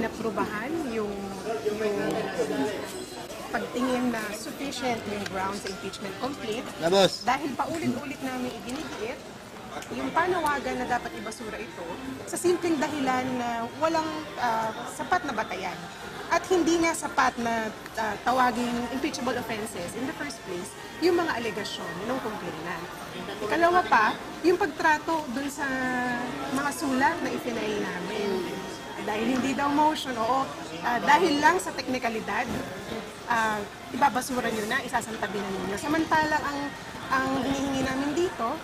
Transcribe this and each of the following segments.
inaprubahan yung pagtingin na sufficient yung grounds impeachment complaint dahil paulit-ulit namin iginigiit yung panawagan na dapat ibasura ito sa simpleng dahilan na walang sapat na batayan at hindi nga sapat na tawaging impeachable offenses in the first place yung mga alegasyon ng complainant. Ikalawa pa, yung pagtrato dun sa mga sulat na ifinail namin. Dahil hindi daw motion, dahil lang sa teknikalidad, ibabasura nyo na, isasantabi na ninyo. Samantalang ang hinihingi namin dito,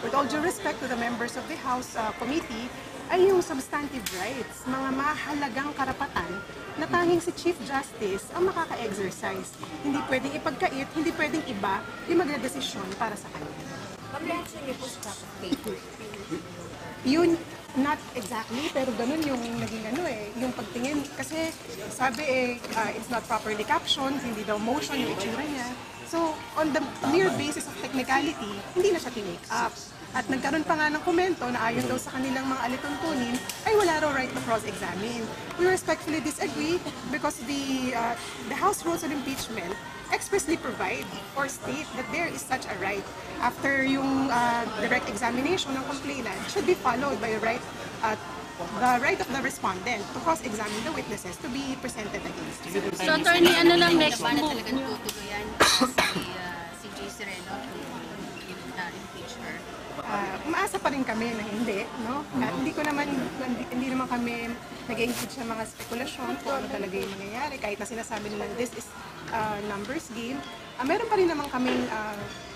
with all due respect to the members of the House Committee, ay yung substantive rights, mga mahalagang karapatan na tanging si Chief Justice ang makaka-exercise. Hindi pwedeng ipagkait, hindi pwedeng iba yung magdadesisyon para sa kanya. Comprehension niyo po sa paper. Yun, not exactly, pero ganun yung naging yung pagtingin. Kasi sabi it's not properly captioned, hindi daw motion yung itsura niya. So, on the mere basis of technicality, hindi na siya tinake up. At nagkaroon pa nga ng komento na ayon daw sa kanilang mga alituntunin, ay wala raw right to cross-examine. We respectfully disagree because the House Rules of Impeachment expressly provide or state that there is such a right. After yung direct examination ng complainant should be followed by the right of the respondent to cross-examine the witnesses to be presented against you. So, attorney, ano lang next move? Paano talagang tutuloyan si J. Sereno to impeach her? Umaasa pa rin kami na hindi, no? At hindi naman kami nag-engage sa mga spekulasyon kung ano talaga yung mangyayari. Kahit na sinasabi nila this is numbers game, meron pa rin naman kaming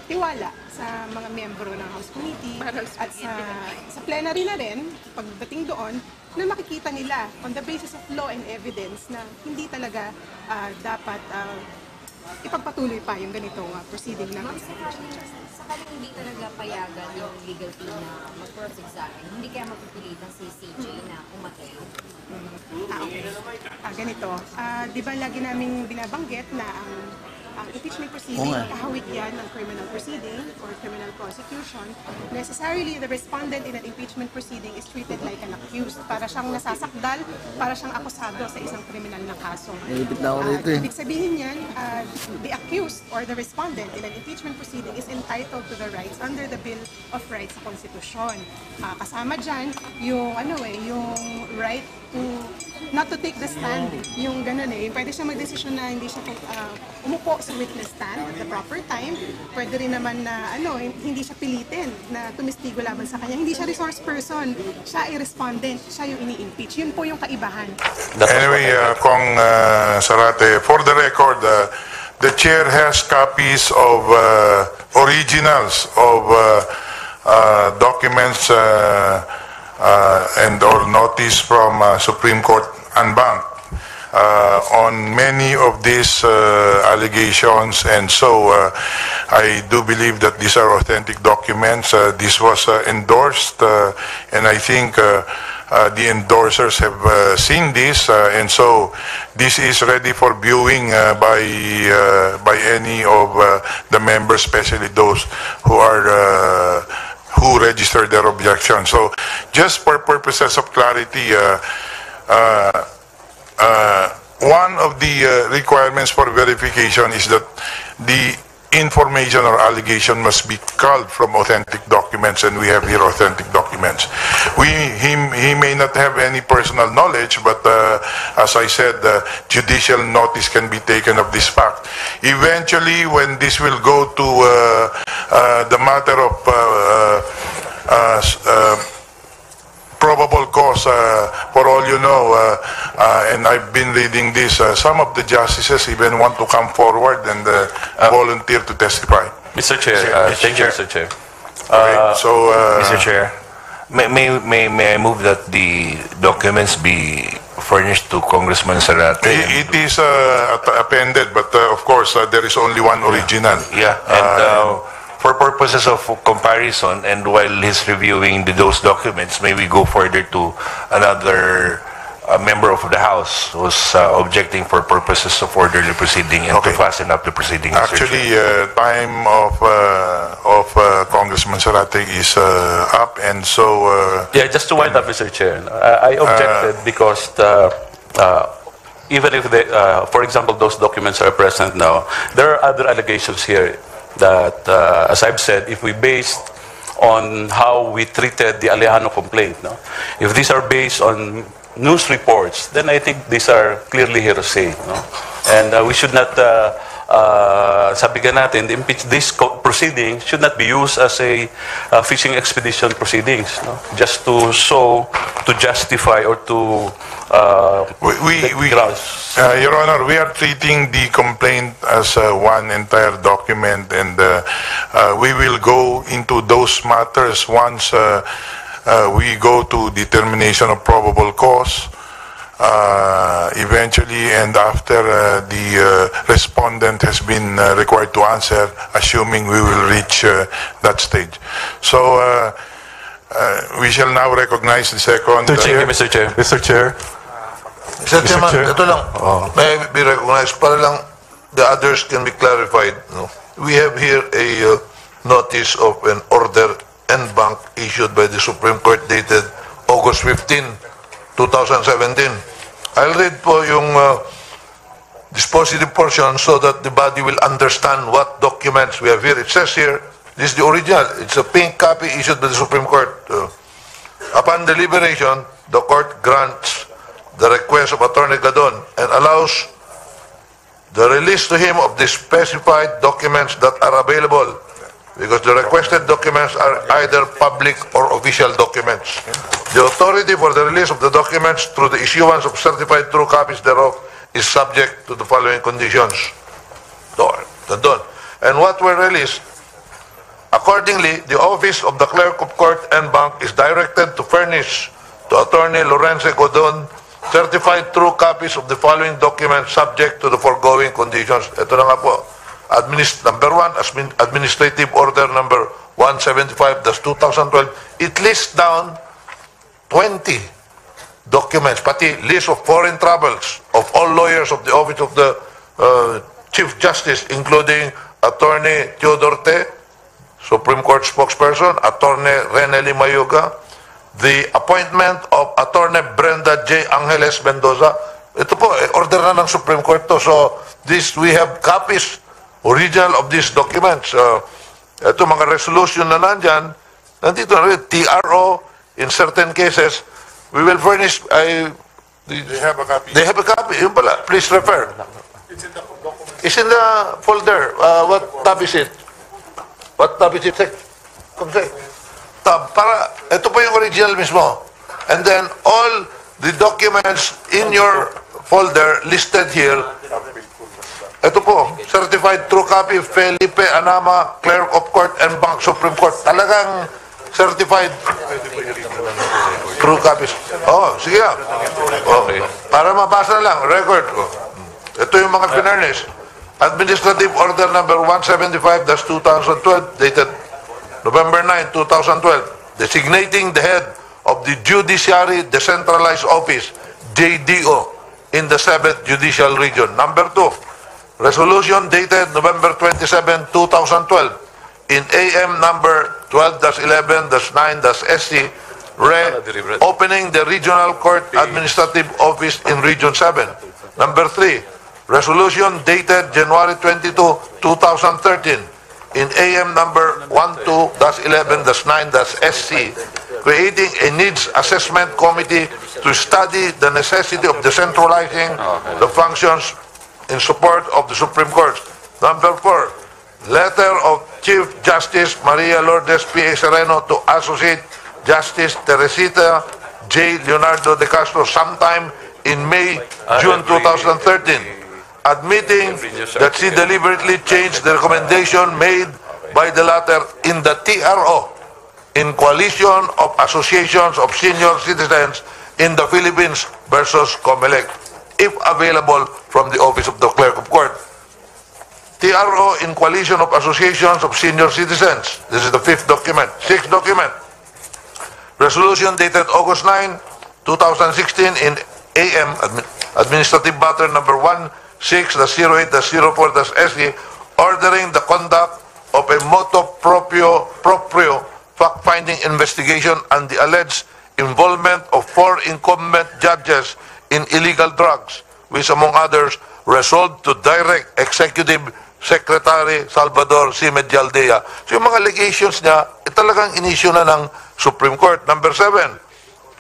tiwala sa mga miyembro ng House Committee at sa plenary na rin, pagdating doon, na makikita nila on the basis of law and evidence na hindi talaga dapat ipagpatuloy pa yung ganitong proceeding ng Sakaling hindi talaga payagan yung legal team na mag-cross-examine, hindi kaya mapipilitan si CJ na umatay? Okay. Ganito. Di ba lagi namin binabanggit na ang impeachment proceeding, kahawig yan ng criminal proceeding or criminal prosecution. Necessarily, the respondent in an impeachment proceeding is treated like an accused. Para siyang nasasakdal, para siyang akusado sa isang kriminal na kaso. Ibig sabihin yan, the accused or the respondent in an impeachment proceeding is entitled to the rights under the Bill of Rights sa Konstitusyon. Kasama dyan, yung right to not to take the stand, yung ganun pwede siya magdesisyon na hindi siya umupo sa witness stand at the proper time. Pwede rin naman na hindi siya pilitin na tumistigo laban sa kanya. Hindi siya resource person, siya ay respondent, siya yung ini-impeach. Yun po yung kaibahan. Anyway, Kong Sarate, for the record, the chair has copies of originals of documents and or notice from Supreme Court en banc on many of these allegations, and so I do believe that these are authentic documents. This was endorsed, and I think the endorsers have seen this, and so this is ready for viewing by any of the members, especially those who are who registered their objection. So, just for purposes of clarity, one of the requirements for verification is that the information or allegation must be culled from authentic documents, and we have here authentic documents. He may not have any personal knowledge, but as I said, judicial notice can be taken of this fact. Eventually, when this will go to the matter of probable cause, for all you know, and I've been reading this, some of the justices even want to come forward and volunteer to testify. Mr. Chair, thank you, Mr. Chair. Okay, so, Mr. Chair, may I move that the documents be furnished to Congressman Zarate? it is appended, but of course, there is only one original. Yeah, and for purposes of comparison, and while he's reviewing those documents, may we go further to another a member of the House was objecting for purposes of orderly proceeding and Okay. to fasten up the proceeding. Mr. Chair. Actually, time of Congressman Zarate is up, and so Yeah, just to wind up, Mr. Chair. I objected because even if, for example, those documents are present now, there are other allegations here that, as I've said, if we based on how we treated the Alejano complaint, no? If these are based on news reports, then I think these are clearly hearsay. No? And we should not, sabi nga natin, this proceeding should not be used as a fishing expedition proceedings, no? Just to show, to justify, or to Your Honor, we are treating the complaint as one entire document, and we will go into those matters once we go to determination of probable cause, eventually, and after the respondent has been required to answer, assuming we will reach that stage. So we shall now recognize the second. Mr. Chair. Mr. Chair. Mr. Chairman, Chair. ito lang. May I be recognized para lang the others can be clarified. No? We have here a notice of an order en banc issued by the Supreme Court dated August 15, 2017. I'll read po yung dispositive portion so that the body will understand what documents we have here. It says here, this is the original. It's a pink copy issued by the Supreme Court. Upon deliberation, the court grants the request of Attorney Gadon and allows the release to him of the specified documents that are available, because the requested documents are either public or official documents. The authority for the release of the documents through the issuance of certified true copies thereof is subject to the following conditions. Doon. And what were released? Accordingly, the office of the Clerk of Court en banc is directed to furnish to Attorney Lorenzo Godon certified true copies of the following documents subject to the foregoing conditions. Ito na nga po. Number 1, Administrative Order number 175-2012. It lists down 20 documents, pati list of foreign travels of all lawyers of the Office of the Chief Justice, including Attorney Teodor Te, Supreme Court spokesperson, Attorney Renely Mayuga, the appointment of Attorney Brenda J. Angeles Mendoza. Ito po, order na ng Supreme Court to. So, we have copies, original of these documents. Ito, mga resolution na nandyan, nandito na rin, TRO, in certain cases, we will furnish, They have a copy. they have a copy. Yun pala, please refer. It's in the folder. What tab is it? What tab is it? Come say. Tab. Para, ito po yung original mismo. And then, all the documents in your folder listed here, ito po, certified true copy, Felipe Anama, Clerk of Court en banc, Supreme Court. Talagang certified true copies. Oh, sige lang. Oh, para mabasa lang, record ko. Ito yung mga pinarnish. Administrative Order number 175-2012, dated November 9, 2012, designating the head of the Judiciary Decentralized Office, JDO, in the 7th Judicial Region. Number 2, resolution dated November 27, 2012, in AM number 12-11-9-SC, opening the Regional Court Administrative Office in Region 7. Number 3, resolution dated January 22, 2013, in AM number 12-11-9-SC, creating a needs assessment committee to study the necessity of decentralizing the functions in support of the Supreme Court. Number 4, letter of Chief Justice Maria Lourdes P.A. Sereno to Associate Justice Teresita J. Leonardo de Castro sometime in May, June 2013, admitting that she deliberately changed the recommendation made by the latter in the TRO in Coalition of Associations of Senior Citizens in the Philippines versus COMELEC, if available from the Office of the Clerk of Court. TRO in Coalition of Associations of Senior Citizens. This is the 5th document. 6th document. Resolution dated August 9, 2016 in AM, Administrative Matter number 16-08-04-SE, ordering the conduct of a motu proprio fact-finding investigation on the alleged involvement of 4 incumbent judges in illegal drugs, which among others resolved to direct Executive Secretary Salvador C. Medialdea. So yung mga allegations niya, talagang inisyu na ng Supreme Court. Number 7,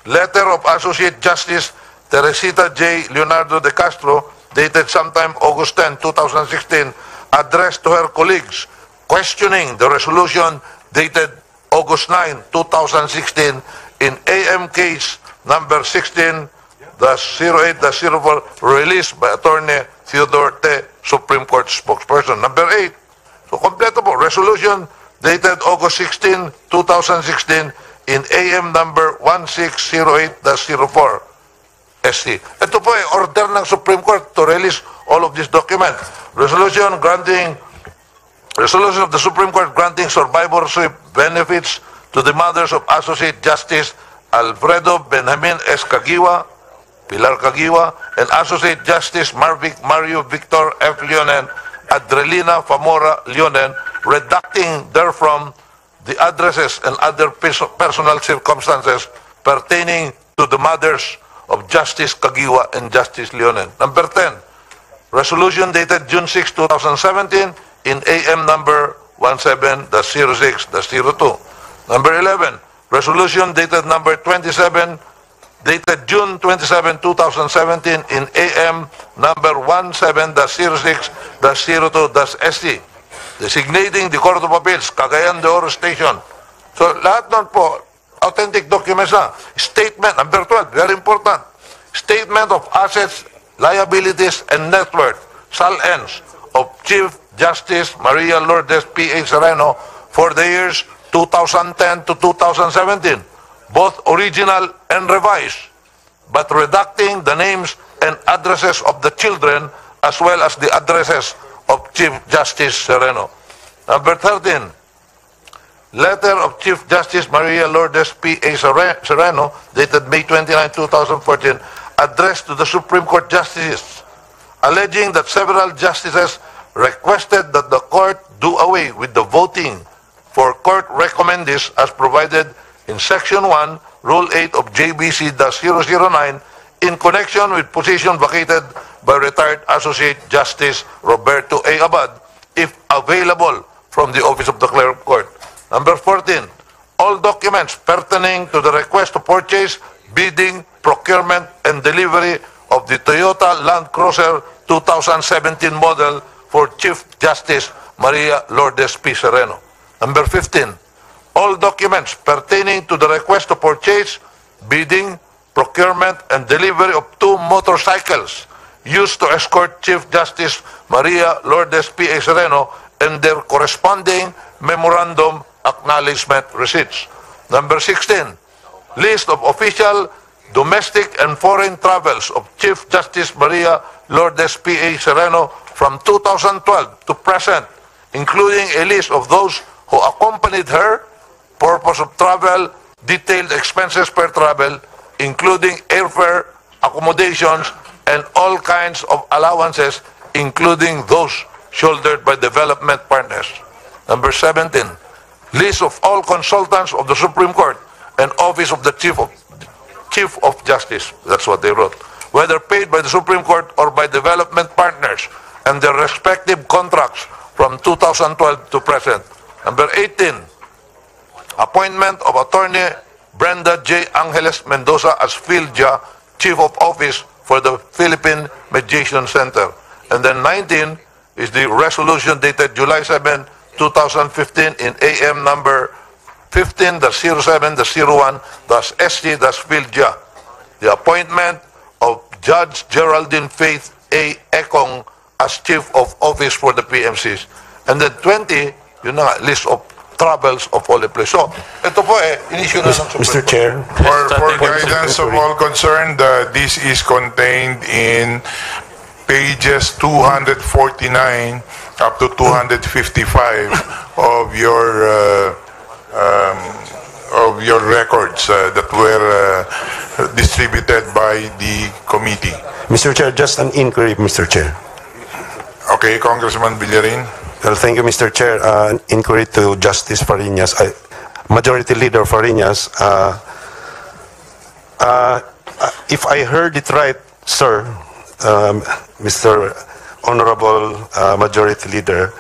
letter of Associate Justice Teresita J. Leonardo de Castro, dated sometime August 10, 2016, addressed to her colleagues, questioning the resolution dated August 9, 2016, in AM case number 16-08-04, released by Attorney Theodore T., Supreme Court spokesperson. Number 8, so kompleto po, resolution dated August 16, 2016, in AM number 1608-04, SC. Ito po ay order ng Supreme Court to release all of these documents. Resolution of the Supreme Court granting survivorship benefits to the mothers of Associate Justice Alfredo Benjamin S. Caguiwa, Pilar Caguiwa, and Associate Justice Mario Victor F. Leonen, Adrelina Famora Leonen, redacting therefrom the addresses and other personal circumstances pertaining to the mothers of Justice Caguiwa and Justice Leonen. Number 10, resolution dated June 6, 2017, in AM number 17-06-02. Number 11, resolution dated number 27, dated June 27, 2017, in AM number 17-06-02-SC, designating the Court of Appeals, Cagayan de Oro Station. So, lahat nun po, authentic documents na. Statement, number 12, very important. Statement of assets, liabilities, and net worth, SAL-ENS, of Chief Justice Maria Lourdes P.A. Sereno for the years 2010 to 2017, both original and revised, but redacting the names and addresses of the children as well as the addresses of Chief Justice Sereno. Number 13, letter of Chief Justice Maria Lourdes P.A. Sereno, dated May 29, 2014, addressed to the Supreme Court justices, alleging that several justices requested that the court do away with the voting for court recommendees as provided in Section 1, Rule 8 of JBC-009 in connection with position vacated by retired Associate Justice Roberto A. Abad, if available from the Office of the Clerk of Court. Number 14, all documents pertaining to the request to purchase, bidding, procurement, and delivery of the Toyota Land Cruiser 2017 model for Chief Justice Maria Lourdes P. Sereno. Number 15, all documents pertaining to the request to purchase, bidding, procurement, and delivery of 2 motorcycles used to escort Chief Justice Maria Lourdes P. A. Sereno and their corresponding memorandum acknowledgement receipts. Number 16, list of official domestic and foreign travels of Chief Justice Maria Lourdes P. A. Sereno from 2012 to present, including a list of those who accompanied her, purpose of travel, detailed expenses per travel, including airfare, accommodations, and all kinds of allowances, including those shouldered by development partners. Number 17, list of all consultants of the Supreme Court and Office of the Chief of Justice, that's what they wrote, whether paid by the Supreme Court or by development partners, and their respective contracts from 2012 to present. Number 18, appointment of Attorney Brenda J. Angeles Mendoza as PhilJA, Chief of Office for the Philippine Mediation Center. And then 19 is the resolution dated July 7, 2015 in AM number 15-07-01-SC-PhilJA, the appointment of Judge Geraldine Faith A. Ekong as Chief of Office for the PMCs. And then 20, yun na, list of travels of all the place. So, ito po in-issue na ng Supreme Mr. Chair. For guidance of all concerned, this is contained in pages 249 up to 255 of your records that were distributed by the committee. Mr. Chair, just an inquiry, Mr. Chair. Okay, Congressman Villarin. Well, thank you, Mr. Chair. An inquiry to Justice Fariñas, Majority Leader Fariñas. If I heard it right, sir, Mr. Honorable Majority Leader,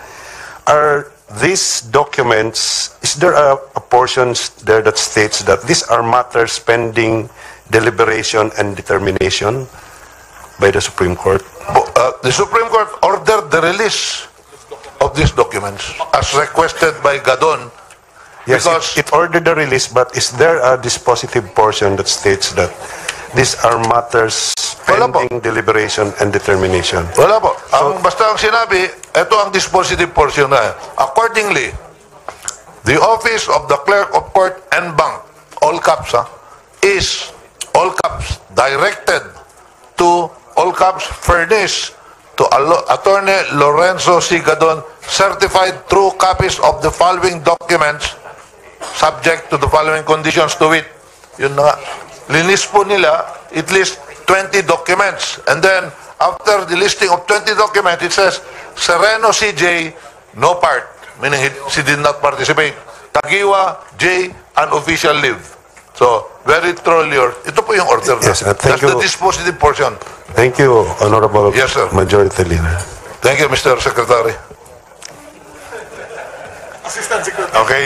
are these documents, is there a portion there that states that these are matters pending deliberation and determination by the Supreme Court? The Supreme Court ordered the release of these documents as requested by Gadon. Yes, Because- it ordered the release, but is there a dispositive portion that states that these are matters Wala po. pending deliberation and determination? Wala po. Basta ang sinabi, ito ang dispositive portion na. Accordingly, the office of the clerk of court and bank, all caps, is, all caps, directed to, all caps, furnish to Attorney Lorenzo C. Gadon, certified true copies of the following documents, subject to the following conditions to it. Yun na nga. Linis po nila at least 20 documents. And then, after the listing of 20 documents, it says, Sereno CJ, no part. Meaning she did not participate. Tagiwa J, unofficial leave. So, very truly, ito po yung order na. Yes, thank That's the you. dispositive portion. Thank you, Honorable Yes, sir. Majority Leader. Thank you, Mr. Secretary. Okay.